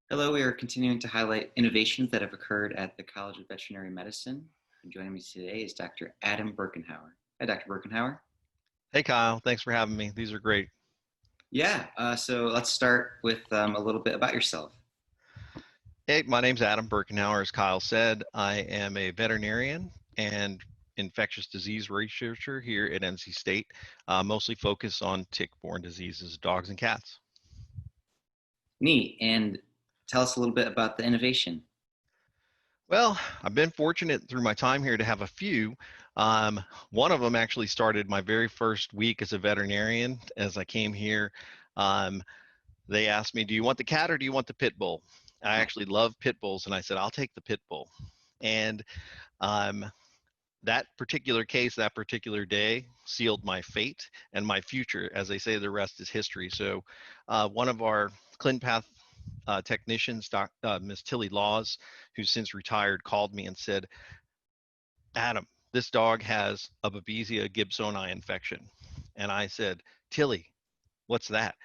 Hello, we are continuing to highlight innovations that have occurred at the College of Veterinary Medicine. And joining me today is Dr. Adam Birkenheuer. Hi, Dr. Birkenheuer. Hey Kyle, thanks for having me. These are great. So let's start with a little bit about yourself. Hey, my name's Adam Birkenheuer. As Kyle said, I am a veterinarian and infectious disease researcher here at NC State, mostly focused on tick-borne diseases, dogs and cats. Neat. And tell us a little bit about the innovation. Well, I've been fortunate through my time here to have a few. One of them actually started my very first week as a veterinarian. As I came here, um, they asked me, "Do you want the cat or do you want the pit bull?" I Oh, actually love pit bulls, and I said, "I'll take the pit bull." And um, that particular case, that particular day, sealed my fate and my future. As they say, the rest is history. So, one of our ClinPath technicians, Miss Tilly Laws, who's since retired, called me and said, "Adam, this dog has a Babesia gibsoni infection." And I said, "Tilly, what's that?"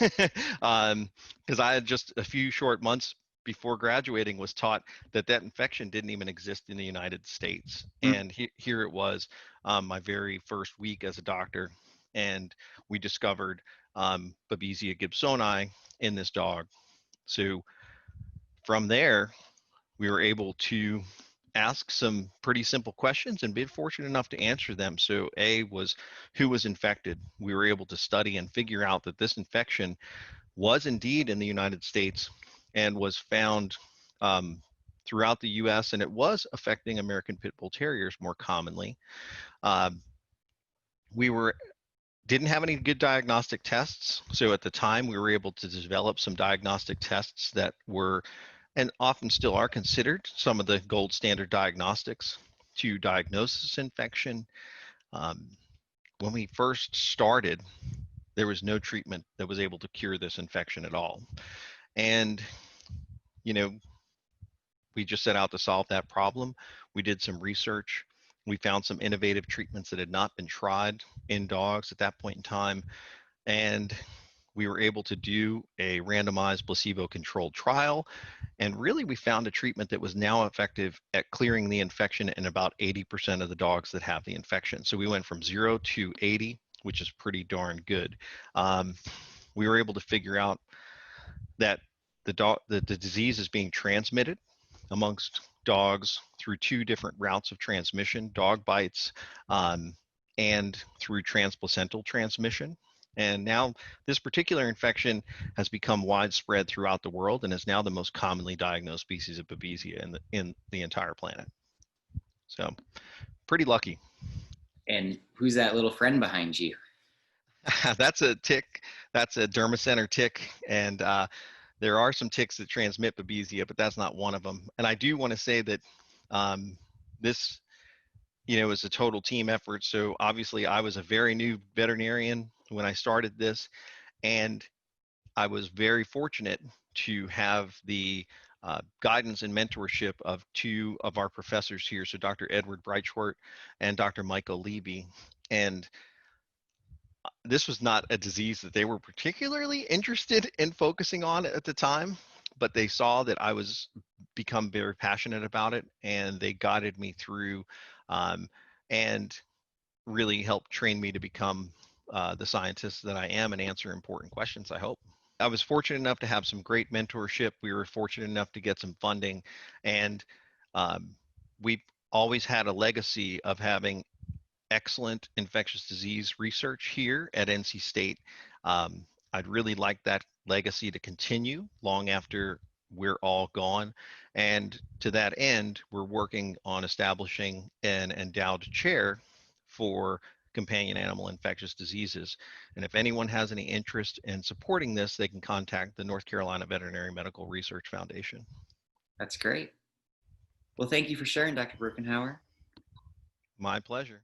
Because I had just a few short months before graduating was taught that that infection didn't even exist in the United States. mm, And here it was, my very first week as a doctor, and we discovered Babesia gibsoni in this dog. So from there, we were able to ask some pretty simple questions and be fortunate enough to answer them. So A was who was infected. We were able to study and figure out that this infection was indeed in the United States and was found throughout the US, and it was affecting American Pit Bull Terriers more commonly. Um, we were didn't have any good diagnostic tests. So at the time, we were able to develop some diagnostic tests that were and often still are considered some of the gold standard diagnostics to diagnose this infection. Um, when we first started, there was no treatment that was able to cure this infection at all. And, you know, we just set out to solve that problem. We did some research. We found some innovative treatments that had not been tried in dogs at that point in time. And we were able to do a randomized placebo controlled trial. And really, we found a treatment that was now effective at clearing the infection in about 80% of the dogs that have the infection. So we went from 0 to 80, which is pretty darn good. Um, we were able to figure out that the disease is being transmitted amongst dogs through two different routes of transmission: dog bites, um, and through transplacental transmission. And now this particular infection has become widespread throughout the world and is now the most commonly diagnosed species of Babesia in the entire planet. So pretty lucky. and who's that little friend behind you? That's a tick. That's a dermacenter tick, and there are some ticks that transmit Babesia, but that's not one of them. And I do want to say that um, this, is a total team effort. So obviously, I was a very new veterinarian when I started this, and I was very fortunate to have the guidance and mentorship of two of our professors here. So Dr. Edward Breitschwart and Dr. Michael Levy. And this was not a disease that they were particularly interested in focusing on at the time, but they saw that I was become very passionate about it, and they guided me through um, and really helped train me to become the scientist that I am and answer important questions, I hope. I was fortunate enough to have some great mentorship. We were fortunate enough to get some funding, and um, we've always had a legacy of having excellent infectious disease research here at NC State. I'd really like that legacy to continue long after we're all gone. And to that end, we're working on establishing an endowed chair for companion animal infectious diseases. And if anyone has any interest in supporting this, they can contact the North Carolina Veterinary Medical Research Foundation. That's great. Well, thank you for sharing, Dr. Birkenhauer. My pleasure.